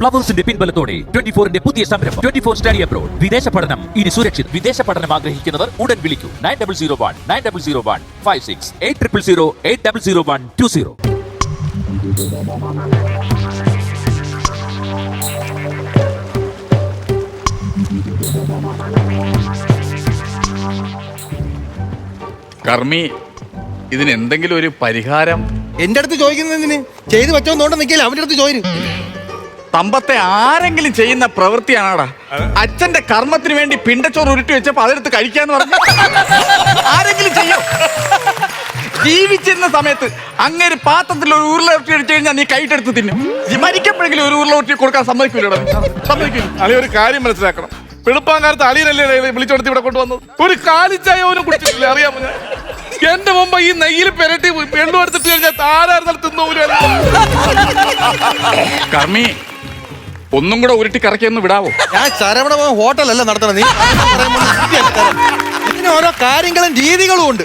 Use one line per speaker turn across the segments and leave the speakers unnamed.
ഫ്ലവേഴ്സിന്റെ പിൻബലത്തോടെ 24ന്റെ പുതിയ സംരംഭം 24 study abroad. വിദേശ പഠനം ഇനി സുരക്ഷിത്. വിദേശ പഠനം ആഗ്രഹിക്കുന്നവർ ഉടൻ വിളിക്കൂ 9001 56 800120.
കർമ്മി, ഇതിന് എന്തെങ്കിലും ഒരു പരിഹാരം?
എന്റെ അടുത്ത് ചോദിക്കുന്നതിന് ചെയ്തു വെച്ചോന്നോണ്ട് നിൽക്കില്ല, അവന്റെ അടുത്ത് ചോദിക്കും.
തമ്പത്തെ ആരെങ്കിലും ചെയ്യുന്ന പ്രവൃത്തിയാണാടാ. അച്ഛന്റെ കർമ്മത്തിന് വേണ്ടി പിണ്ടച്ചോറ് ഉരുട്ടി വെച്ചപ്പോ അതെടുത്ത് കഴിക്കാന്ന് പറഞ്ഞു ആരെങ്കിലും ചെയ്യോ? ജീവിച്ചിരുന്ന സമയത്ത് അങ്ങേര് പാത്രത്തിൽ ഒരു ഉരുള ഉരുട്ടി അടിച്ചു കഴിഞ്ഞാൽ നീ കൈട്ടെടുത്ത് തിന്നും. മരിക്കപ്പോഴെങ്കിലും ഒരു ഉരുള ഉരുട്ടി കൊടുക്കാൻ സമ്മതിക്കൂലോ? സമ്മതിക്കില്ല.
അളി ഒരു കാര്യം മനസ്സിലാക്കണം. വെളുപ്പാങ്കാലത്ത് അളിയനല്ലേ വിളിച്ചോടത്ത് ഇവിടെ കൊണ്ടുവന്നത്. ഒരു കാലിച്ചായ പോലും കുടിച്ചിട്ടില്ല, അറിയാമോ? ഞാൻ എന്റെ മുമ്പ് ഈ നെയ്യിൽ പെരട്ടി വെള്ളം എടുത്തിട്ട് കഴിഞ്ഞാൽ താരായിരുന്നാലും തിന്നൂല.
കർമ്മി, ഒന്നും കൂടെ ഉരുട്ടി കറക്കിയൊന്ന് വിടാവോ?
ഞാൻ ശരവണ ഹോട്ടലല്ല നടത്തണം. നീ ഇതിന് ഓരോ കാര്യങ്ങളും രീതികളും ഉണ്ട്.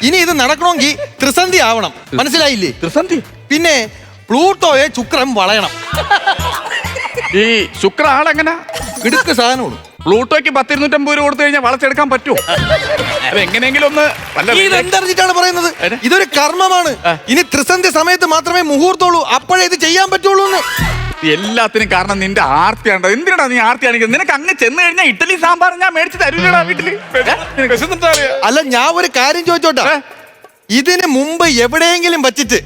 ഇനി ഇത് നടക്കണമെങ്കിൽ ത്രിസന്ധി ആവണം, മനസ്സിലായില്ലേ?
ത്രിസന്ധി?
പിന്നെ പ്ലൂട്ടോയെ ശുക്രൻ വളയണം.
ഈ ശുക്ര ആളെങ്ങനെ
ഇടുക്ക് സാധനമുള്ളൂ.
പ്ലൂട്ടോയ്ക്ക് 10-250 രൂപ കൊടുത്തു കഴിഞ്ഞാൽ വളച്ചെടുക്കാൻ പറ്റുമോ? അതെങ്ങനെയെങ്കിലും ഒന്ന്
ഇതെന്തറിഞ്ഞിട്ടാണ് പറയുന്നത്? ഇതൊരു കർമ്മമാണ്. ഇനി ത്രിസന്ധി സമയത്ത് മാത്രമേ മുഹൂർത്തമുള്ളൂ, അപ്പോഴേ ഇത് ചെയ്യാൻ പറ്റുള്ളൂ എന്ന്.
എല്ലാത്തിനും കാരണം നിന്റെ ആർത്തിയാണ്. എന്തിനാ നീ ആർത്തി കാണിക്കുന്നത്? നിനക്ക് അങ്ങ് ചെന്ന് കഴിഞ്ഞാൽ ഇഡ്ഡലി സാമ്പാർ ഞാൻ മേടിച്ച് തരൂലടാ വീട്ടില്.
അല്ല, ഞാൻ ഒരു കാര്യം ചോദിച്ചോട്ടെ, ഇതിന് മുമ്പ് എവിടെയെങ്കിലും വച്ചിട്ട്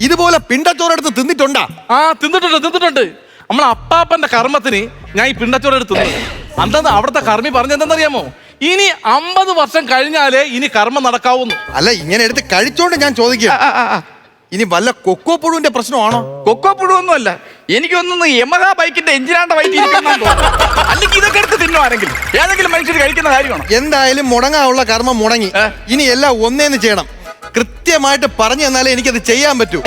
ഇതുപോലെ പിണ്ടച്ചോറെടുത്ത് തിന്നിട്ടുണ്ടാ?
ആ, തിന്നിട്ടുണ്ട്. നമ്മളെ അപ്പാപ്പന്റെ കർമ്മത്തിന് ഞാൻ ഈ പിണ്ടച്ചോറ് എടുത്ത് തിന്നു. അന്താ അവിടുത്തെ കർമ്മി പറഞ്ഞെന്താണെന്നറിയാമോ? ഇനി 50 വർഷം കഴിഞ്ഞാലേ ഇനി കർമ്മം നടക്കാവുന്നു.
അല്ല, ഇങ്ങനെ എടുത്ത് കഴിച്ചോണ്ട് ഞാൻ ചോദിക്കുക, ഇനി വല്ല കൊക്കോ പുഴുവിന്റെ പ്രശ്നമാണോ?
കൊക്കോ പുഴുവൊന്നും അല്ല. എനിക്കൊന്നും യമഹ ബൈക്കിന്റെ എഞ്ചിനാണ്ട വൈറ്റ് അല്ലെങ്കിൽ ഇതൊക്കെ എടുത്ത് തിന്നോ ആരെങ്കിലും? ഏതെങ്കിലും മനുഷ്യർ കഴിക്കുന്ന കാര്യമാണോ?
എന്തായാലും മുടങ്ങാനുള്ള കർമ്മം മുടങ്ങി. ഇനി എല്ലാം ഒന്നേന്ന് ചെയ്യണം. കൃത്യമായിട്ട് പറഞ്ഞു തന്നാലേ എനിക്കത് ചെയ്യാൻ പറ്റൂ.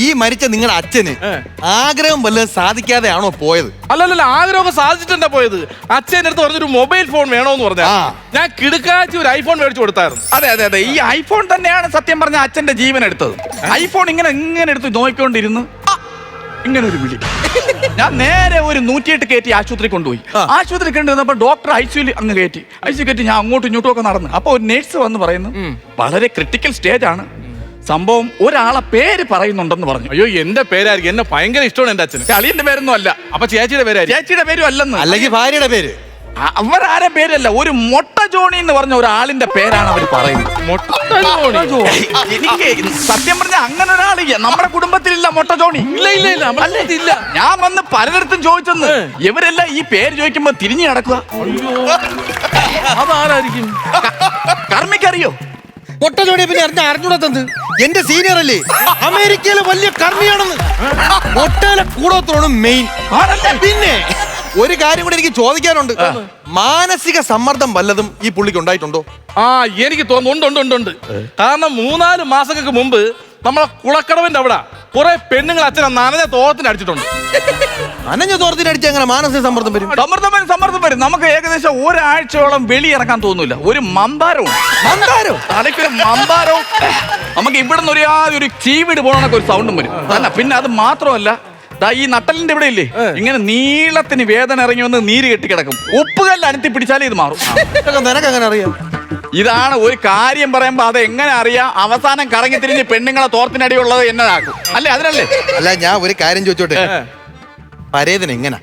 ഈ മരിച്ച നിങ്ങളുടെ അച്ഛന് ആഗ്രഹം വല്ലതും സാധിക്കാതെ ആണോ പോയത്?
അല്ലല്ല, ആഗ്രഹമൊക്കെ സാധിച്ചിട്ടാ പോയത്. അച്ഛൻ്റെ അടുത്ത് പറഞ്ഞൊരു മൊബൈൽ ഫോൺ വേണോന്ന് പറഞ്ഞ ഞാൻ കിടുക്കാച്ചി ഒരു ഐഫോൺ മേടിച്ചു കൊടുത്തായിരുന്നു.
അതെ, ഈ ഐഫോൺ തന്നെയാണ് സത്യം പറഞ്ഞ അച്ഛന്റെ ജീവൻ എടുത്തത്. ഐഫോൺ ഇങ്ങനെ എടുത്ത് നോക്കിക്കൊണ്ടിരുന്നു, ഇങ്ങനെ ഒരു വിളി. ഞാൻ നേരെ ഒരു 108 കയറ്റി ആശുപത്രി കൊണ്ടുപോയി. ആശുപത്രി കണ്ടുവന്നപ്പോ ഡോക്ടർ ഐസിയുൽ അങ്ങ് കയറ്റി. ഐസിയു കയറ്റി ഞാൻ അങ്ങോട്ടും ഇങ്ങോട്ടും ഒക്കെ നടന്നു. അപ്പൊ ഒരു നേഴ്സ് വന്ന് പറയുന്നു, വളരെ ക്രിട്ടിക്കൽ സ്റ്റേജ് ആണ് സംഭവം, ഒരാളെ പേര് പറയുന്നുണ്ടെന്ന് പറഞ്ഞു.
അയ്യോ, എന്റെ പേരായിരിക്കും. എന്നെ ഭയങ്കര ഇഷ്ടമാണ് എന്റെ അച്ഛന്.
അളിയന്റെ പേരൊന്നും അല്ല.
അപ്പൊ ചേച്ചിയുടെ പേരായിരിക്കും.
ചേച്ചിയുടെ പേരും അല്ലെന്ന്.
അല്ലെങ്കിൽ ഭാര്യയുടെ പേര്?
അവരാരെ പേരല്ല, ഒരു മൊട്ട ജോണി എന്ന് പറഞ്ഞ ഒരാളിന്റെ പേരാണ് അവർ പറയുന്നത്. എനിക്ക് സത്യം പറഞ്ഞ അങ്ങനെ ഒരാൾ നമ്മുടെ കുടുംബത്തിലില്ല. മൊട്ട ജോണി ഇല്ല. ഞാൻ വന്ന് പലയിടത്തും ചോദിച്ചെന്ന്, ഇവരെല്ലാം ഈ പേര് ചോദിക്കുമ്പോ തിരിഞ്ഞു നടക്കുക.
അതാരായിരിക്കും?
കർമ്മിക്കറിയോ?
പൊട്ട ജോഡിയെ പിന്നെ അറിഞ്ഞൂടത്തത് എന്റെ സീനിയർ അല്ലേ, അമേരിക്കയിലെ വലിയ കർമ്മിയാണെന്ന്. ഒട്ടേലെ കൂടോത്താണ് മെയിൻ. പിന്നെ ഒരു കാര്യം കൂടെ എനിക്ക് ചോദിക്കാനുണ്ട്. മാനസിക സമ്മർദ്ദം വല്ലതും ഈ പുള്ളിക്ക് ഉണ്ടായിട്ടുണ്ടോ?
ആ, എനിക്ക് തോന്നുന്നു ഉണ്ട്. കാരണം 3-4 മാസങ്ങൾക്ക് മുമ്പ് നമ്മളെ കുളക്കടവിന്റെ അവിടെ കുറെ പെണ്ണുങ്ങൾ അച്ഛനെ നനഞ്ഞ തോളത്തിന് അടിച്ചിട്ടുണ്ട്.
നനഞ്ഞ തോളത്തിന് അടിച്ച് അങ്ങനെ മാനസിക സമ്മർദ്ദം വരും?
സമ്മർദ്ദം വരും. നമുക്ക് ഏകദേശം ഒരാഴ്ചയോളം വെളിയിറക്കാൻ തോന്നൂല. ഒരു മമ്പാരവും തലയ്ക്കൊരു മമ്പാരവും, നമുക്ക് ഇവിടുന്ന് ഒരു ചീവിട് പോകണൊക്കെ ഒരു സൗണ്ടും വരും. അല്ല, പിന്നെ അത് മാത്രമല്ല, ഈ നട്ടലിന്റെ ഇവിടെ ഇല്ലേ, ഇങ്ങനെ നീളത്തിന് വേദന ഇറങ്ങി വന്ന് നീര് കെട്ടിക്കിടക്കും. ഉപ്പുകല്ല് അനത്തി പിടിച്ചാലേ ഇത് മാറും.
നിനക്ക് അങ്ങനെ അറിയാം?
ഇതാണ് ഒരു കാര്യം പറയുമ്പോ അത് എങ്ങനെ അറിയാം? അവസാനം കറങ്ങി തിരിഞ്ഞ് പെണ്ണുങ്ങളെ തോർത്തിനടിയുള്ളത് എന്നതാക്കും അല്ലേ? അതിനല്ലേ?
അല്ല, ഞാൻ ഒരു കാര്യം ചോദിച്ചോട്ടെ, പരേതന് എങ്ങനെ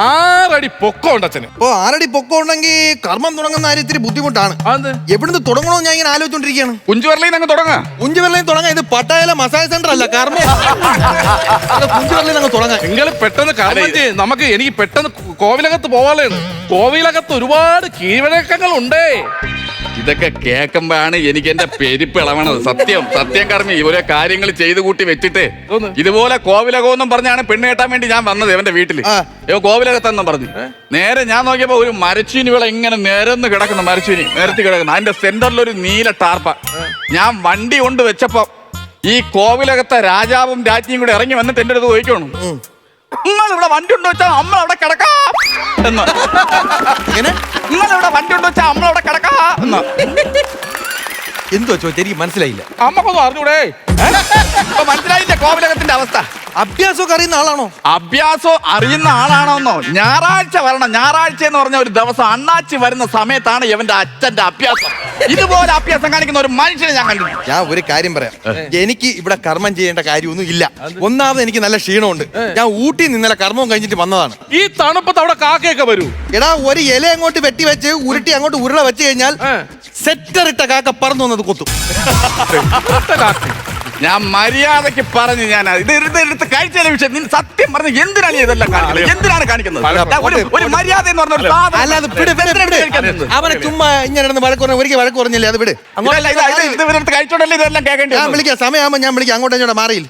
6 അടി പൊക്കമുണ്ട് അച്ഛന്.
6 അടി പൊക്കം ഉണ്ടെങ്കിൽ കർമ്മം തുടങ്ങുന്ന കാര്യം ഇത്തിരി ബുദ്ധിമുട്ടാണ്. എവിടുന്ന് തുടങ്ങണോ ഞാൻ ഇങ്ങനെ ആലോചിച്ചോണ്ടിരിക്കുകയാണ്.
കുഞ്ചുവരലയിൽ അങ്ങ് തുടങ്ങാം.
കുഞ്ചുവരലയിൽ തുടങ്ങാം. ഇത് പട്ടായല മസാജ് സെന്റർ അല്ല, കർമ്മം. കുഞ്ചുവരലയിൽ അങ്ങ് തുടങ്ങാം.
നിങ്ങൾ പെട്ടെന്ന് കർമ്മം ചെയ്യും. എനിക്ക് പെട്ടെന്ന് കോവിലകത്ത് പോവാനാണ്. കോവിലകത്ത് ഒരുപാട് കീഴ്വഴക്കങ്ങൾ ഉണ്ടേ.
ഇതൊക്കെ കേൾക്കുമ്പോഴാണ് എനിക്ക് എന്റെ പെരുപ്പ് ഇളവണത്. സത്യം കർമ്മി, ഇവരെ കാര്യങ്ങൾ ചെയ്തു കൂട്ടി വെച്ചിട്ട് ഇതുപോലെ കോവിലകമെന്നും പറഞ്ഞാണ് പെണ്ണ് കെട്ടാൻ വേണ്ടി ഞാൻ വന്നത് ഇവന്റെ വീട്ടില്. കോവിലകത്തെന്നും പറഞ്ഞു. നേരെ ഞാൻ നോക്കിയപ്പോ ഒരു മരച്ചീനി വിള ഇങ്ങനെ നിരന്ന് കിടക്കുന്നു. മരച്ചീനി നിരത്തി കിടക്കുന്നു. അതിന്റെ സെന്ററിൽ ഒരു നീല ടാർപ്പ. ഞാൻ വണ്ടി കൊണ്ട് വെച്ചപ്പോ ഈ കോവിലകത്തെ രാജാവും രാജ്ഞിയും കൂടെ ഇറങ്ങി വന്നിട്ട് എന്റെ അടുത്ത് ചോദിക്കണം, നിങ്ങളിവിടെ വണ്ടി ഉണ്ടോ വെച്ചാൽ നമ്മളവിടെ കിടക്കാം എന്ന്. നിങ്ങളിവിടെ വണ്ടി ഉണ്ടോ വെച്ചാൽ നമ്മളവിടെ കിടക്കാം എന്ന്.
എന്തോ ചോദിച്ചാൽ എനിക്ക് മനസ്സിലായില്ല.
അമ്മക്കൊന്നും അറിഞ്ഞൂടെ?
ഇപ്പൊ മനസ്സിലായില്ലേ കോവിലകത്തിന്റെ അവസ്ഥ?
അഭ്യാസമൊക്കെ അറിയുന്ന ആളാണോ?
അഭ്യാസം അറിയുന്ന ആളാണോന്നോ? ഞായറാഴ്ച വരണം. ഞായറാഴ്ച എന്ന് പറഞ്ഞ ഒരു ദിവസം അണ്ണാച്ചി വരുന്ന സമയത്താണ് ഇവന്റെ അച്ഛന്റെ അഭ്യാസം. ഇതുപോലെ അഭ്യാസം കാണിക്കുന്ന ഒരു മനുഷ്യനെ ഞാൻ കണ്ടു.
ഞാൻ ഒരു കാര്യം പറയാം, എനിക്ക് ഇവിടെ കർമ്മം ചെയ്യേണ്ട കാര്യമൊന്നും ഇല്ല. ഒന്നാമത് എനിക്ക് നല്ല ക്ഷീണമുണ്ട്. ഞാൻ ഊട്ടി നിന്നലെ കർമ്മവും കഴിഞ്ഞിട്ട് വന്നതാണ്.
ഈ തണുപ്പത്ത് അവിടെ കാക്കയൊക്കെ വരൂ.
എടാ, ഒരു ഇല അങ്ങോട്ട് വെട്ടി വെച്ച് ഉരുട്ടി അങ്ങോട്ട് ഉരുള വെച്ച് കഴിഞ്ഞാൽ സെറ്റർ ഇട്ട കാക്ക പറന്നു വന്നത് കൊത്തും.
ഞാൻ മര്യാദക്ക് പറഞ്ഞു. ഞാൻ ഇത് എടുത്ത് കഴിച്ചതിന്റെ വിഷയം നീ സത്യം പറഞ്ഞ എന്തിനാണ് നീ ഇതെല്ലാം കാണിക്കുന്നത്? എന്തിനാണ് കാണിക്കുന്നത്? ഒരു മര്യാദ എന്ന് പറഞ്ഞ ഒരു സാധനം.
അല്ലാതെ അവനെ ചുമ്മാ ഇങ്ങനെ ഇരുന്ന് വഴക്ക് പറഞ്ഞ ഒരിക്കൽ വഴക്ക് പറഞ്ഞില്ലേ, അത് വിട്.
ഇവരെടുത്ത് കഴിച്ചോണ്ടല്ലേ ഇതെല്ലാം കേൾക്കേണ്ടി
ഞാൻ വിളിക്കാം, സമയമാകുമ്പോ ഞാൻ വിളിക്കാം. അങ്ങോട്ടും ഇങ്ങോട്ട് മാറിയില്ല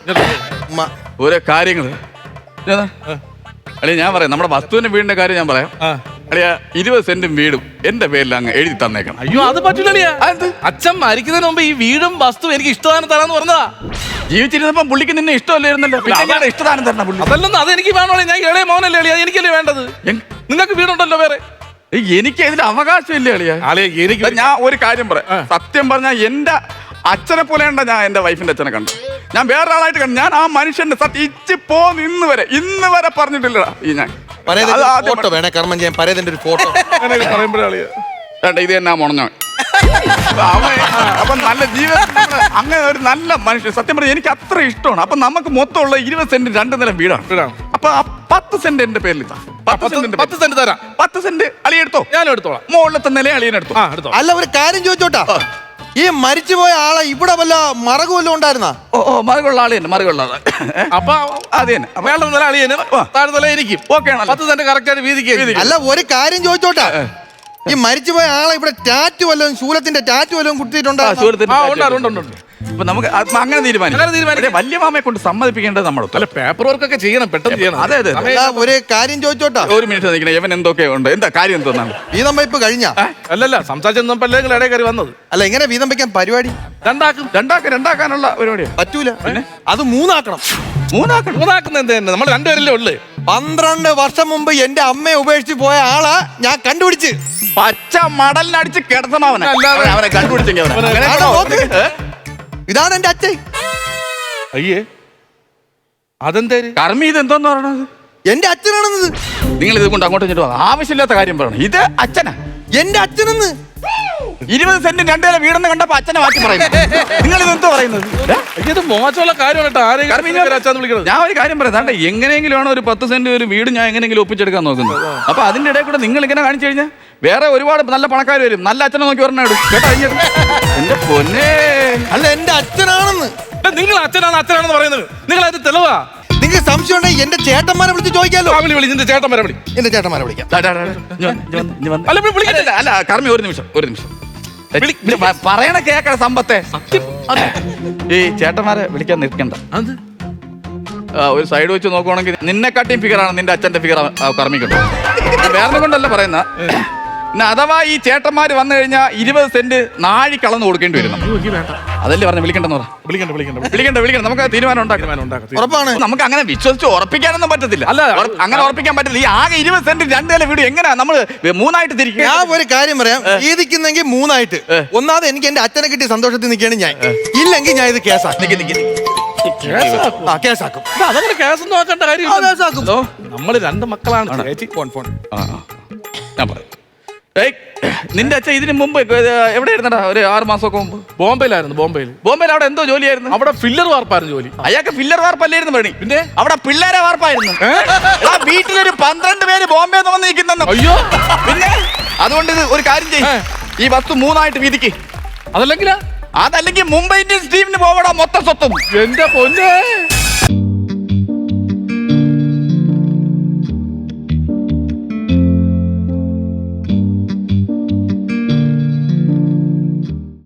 ഓരോ കാര്യങ്ങള്. അല്ലെ ഞാൻ പറയാം, നമ്മുടെ വസ്തുവിന്റെ വീടിന്റെ കാര്യം ഞാൻ പറയാം. അളിയ 20 സെന്റും വീടും എന്റെ പേരിൽ അങ്ങ് എഴുതി തന്നേക്കണം.
അയ്യോ അത് പറ്റൂലിയാ. അച്ഛൻ മരിക്കുന്നതിന് മുമ്പ് ഈ വീടും വസ്തു എനിക്ക് ഇഷ്ടദാനം തരാന്ന് പറഞ്ഞതാ.
ജീവിച്ചിരുന്നപ്പം പുള്ളിക്ക് നിന്നെ ഇഷ്ടമല്ലായിരുന്നല്ലോ. ഇഷ്ടദാനം തരണം പുള്ളി.
അതല്ലെന്ന് അത് എനിക്ക് വേണോ? ഞാൻ ഇളയ മോനല്ലേ അളിയാ, എനിക്കല്ലേ വേണ്ടത്. നിങ്ങൾക്ക് വീടുണ്ടല്ലോ വേറെ.
എനിക്ക് ഇതിൽ അവകാശമില്ല അളിയ.
എനിക്ക്
ഞാൻ ഒരു കാര്യം പറയാം, സത്യം പറഞ്ഞാൽ എന്റെ അച്ഛനെ പോലെയുണ്ട ഞാൻ എന്റെ വൈഫിന്റെ അച്ഛനെ കണ്ടു. ഞാൻ വേറൊരാളായിട്ട് കണ്ടു. ഞാൻ ആ മനുഷ്യന്റെ സത്യം ഇച്ചിപ്പോന്ന് ഇന്ന് വരെ പറഞ്ഞിട്ടില്ല. ഈ ഞാൻ
ഫോട്ടോ വേണേ കർമ്മം ചെയ്യാൻ പരേതിന്റെ ഒരു ഫോട്ടോ
പറയുമ്പോഴാളിയാ
ഇത് തന്നെ മുണഞ്ഞോ. അപ്പൊ നല്ല ജീവിതം അങ്ങനെ ഒരു നല്ല മനുഷ്യൻ സത്യം പറഞ്ഞാൽ എനിക്ക് അത്ര ഇഷ്ടമാണ്. അപ്പൊ നമുക്ക് മൊത്തമുള്ള 20 സെന്റ് 2 നില വീടാണ്. അപ്പൊ ആ 10 സെന്റ് എന്റെ പേരിൽ
10 സെന്റ് തരാം.
10 സെന്റ് അളിയെടുത്തോ?
ഞാൻ എടുത്തോളാം.
മുകളിലത്തെ നില അളിയനെടുത്തോ?
അല്ല, ഒരു കാര്യം ചോദിച്ചോട്ടാ, ഈ മരിച്ചുപോയ ആളെ ഇവിടെ വല്ല മറകു വല്ലതും ഉണ്ടായിരുന്നാ?
മറുകുള്ള ആള് തന്നെ, മറുകുള്ള ആള്.
അപ്പൊ
അത് തന്നെ.
വേണ്ട നില അളിയന്, താഴെ നില എനിക്കും.
ഓക്കെ
10 സെന്റ് കറക്റ്റ് ആയിട്ട് വീതിക്ക്.
അല്ല, ഒരു കാര്യം ചോദിച്ചോട്ടാ, ഈ മരിച്ചുപോയ ആളെ ഇവിടെ ടാറ്റു വല്ലതും, ശൂലത്തിന്റെ ടാറ്റു വല്ലതും കുത്തിയിട്ടുണ്ടോ?
ഇപ്പൊ നമുക്ക് അങ്ങനെ തീരുമാനിക്കാം. വലിയ മാമയെ കൊണ്ട് സമ്മതിപ്പിക്കേണ്ടത് നമ്മൾ.
അല്ല, പേപ്പർ വർക്ക് ഒക്കെ ചെയ്യണം, പെട്ടെന്ന് ചെയ്യണം.
അതെ അതെ.
ഒരു കാര്യം ചോദിച്ചോട്ടാ,
ഒരു മിനിറ്റ് നിൽക്കണേ. ഇവൻ എന്തൊക്കെ ഉണ്ട്? എന്താ കാര്യം എന്തോന്നാണ്?
വീതം വയ്പ് കഴിഞ്ഞ?
അല്ലല്ല, സംസാരിച്ചപ്പോൾ ഇടയിൽ കയറി വന്നത്.
അല്ല, എങ്ങനെ വീതം വയ്ക്കാൻ പരിപാടി?
രണ്ടാക്കാനുള്ള പരിപാടിയാണ്.
പറ്റൂല, അത് 3 ആക്കണം.
മൂന്നാക്കുന്ന എന്ത് തന്നെ? നമ്മൾ 2 പേരല്ലേ ഉള്ളു.
12 വർഷം മുമ്പ് എന്റെ അമ്മയെ ഉപേക്ഷിച്ച് പോയ ആളാ ഞാൻ കണ്ടുപിടിച്ച്
പച്ച മടലിനടിച്ച് കിടത്തണം അവനെ. അവനെ കണ്ടുപിടിച്ചെങ്കിൽ
ഇതാണ് എന്റെ അച്ഛൻ.
അയ്യേ, അതെന്തേ
കർമ്മി? ഇത് എന്തോന്ന് പറയണത്?
എന്റെ അച്ഛനാണെന്നത്.
നിങ്ങൾ ഇത് കൊണ്ട് അങ്ങോട്ട് ഇങ്ങോട്ട് ആവശ്യമില്ലാത്ത കാര്യം പറയണം. ഇത് അച്ഛനാ,
എന്റെ അച്ഛനെന്ന്.
20 സെന്റ് 2 നില വീടെന്ന് കണ്ടപ്പോ അച്ഛനെ മാറ്റി പറയുന്നത്. നിങ്ങൾ ഇതെന്തോ പറയുന്നത്?
ഇത് മോശമുള്ള കാര്യമാണ്.
ഞാൻ ഒരു കാര്യം പറയാം, എങ്ങനെയെങ്കിലും ആണ് ഒരു 10 സെന്റ് ഒരു വീട് ഞാൻ എങ്ങനെയെങ്കിലും ഒപ്പിച്ചെടുക്കാൻ നോക്കുന്നത്. അപ്പൊ അതിന്റെ ഇടയിൽ കൂടെ നിങ്ങൾ ഇങ്ങനെ കാണിച്ചു കഴിഞ്ഞാൽ വേറെ ഒരുപാട് നല്ല പണക്കാർ വരും. നല്ല അച്ഛനെ നോക്കി പറഞ്ഞ കേട്ടോ. എന്റെ പൊന്നെ,
അല്ല, എന്റെ അച്ഛനാണെന്ന്.
നിങ്ങൾ അച്ഛനാണെന്ന് പറയുന്നത് നിങ്ങൾ അത് തെളിവാ.
നിങ്ങൾക്ക് സംശയം ഉണ്ടെങ്കിൽ എന്റെ ചേട്ടന്മാരെ വിളിച്ച് ചോദിക്കാലോ.
നിന്റെ ചേട്ടന്മാരെ വിളി.
എന്റെ ചേട്ടന്മാരെ വിളിക്കാം.
അല്ല കർമ്മി, ഒരു നിമിഷം. പറയണ കേക്കണ സമ്പത്തെ. ഈ ചേട്ടന്മാരെ വിളിക്കാൻ നിൽക്കണ്ട. ഒരു സൈഡ് വെച്ച് നോക്കുവാണെങ്കിൽ നിന്നെക്കാട്ടിയും ഫിഗറാണ് നിന്റെ അച്ഛന്റെ ഫിഗർ കർമ്മിക്കുണ്ട്. വേറെ കൊണ്ടല്ല പറയുന്ന. അഥവാ ഈ ചേട്ടന്മാര് വന്നു കഴിഞ്ഞാൽ 20 സെന്റ് നാഴി കളന്ന് കൊടുക്കേണ്ടി വരും. അതല്ലേ പറഞ്ഞ വിളിക്കണ്ടെന്ന് പറ. വിളിക്കണ്ട. നമുക്ക് തീരുമാനം ഉണ്ടാക്കാം.
ഉറപ്പാണ്.
നമുക്ക് അങ്ങനെ വിശ്വസിച്ച് ഉറപ്പിക്കാനൊന്നും പറ്റത്തില്ല. അല്ല, അങ്ങനെ ഉറപ്പിക്കാൻ പറ്റില്ല. ഈ ആകെ 20 സെന്റ് 2 നില വീട് എങ്ങനെയാ നമ്മൾ 3 തിരിക്കുക?
ഞാൻ ഒരു കാര്യം പറയാം, വീതിക്കുന്നെങ്കിൽ 3 ഒന്നാമത് എനിക്ക് എന്റെ അച്ഛനെ കിട്ടിയ സന്തോഷത്തിൽ നിൽക്കുകയാണ് ഞാൻ. ഇല്ലെങ്കിൽ ഞാൻ ഇത് കേസാക്കും.
അതങ്ങനെ കേസൊന്നും നോക്കേണ്ട കാര്യം. നമ്മള് 2 മക്കളാണ്.
ഞാൻ പറയാം, നിന്റെ അച്ഛൻ ഇതിന് മുമ്പ് എവിടെ ആയിരുന്നടാ? ഒരു 6 മാസമൊക്കെ മുമ്പ്
ബോംബെയിലായിരുന്നു.
ബോംബെയിൽ അവിടെ എന്തോ ജോലിയായിരുന്നു?
അവിടെ ഫില്ലർ വാർപ്പായിരുന്നു ജോലി.
അയാൾക്ക് ഫില്ലർ വാർപ്പല്ലായിരുന്നു പണി. പിന്നെ അവിടെ പിള്ളേരെ വാർപ്പായിരുന്നു. ആ വീട്ടിലൊരു 12 പേര് ബോംബെ വന്ന് നിൽക്കുന്നു.
അയ്യോ,
പിന്നെ അതുകൊണ്ട് ഒരു കാര്യം ചെയ്യും, ഈ വസ്തു 3 വീതിക്ക്.
അതല്ലെങ്കിൽ
മുംബൈ ഇന്ത്യൻസ് ടീമിന് പോവടാ മൊത്തം സ്വത്തും.
എന്റെ പൊന്നെ,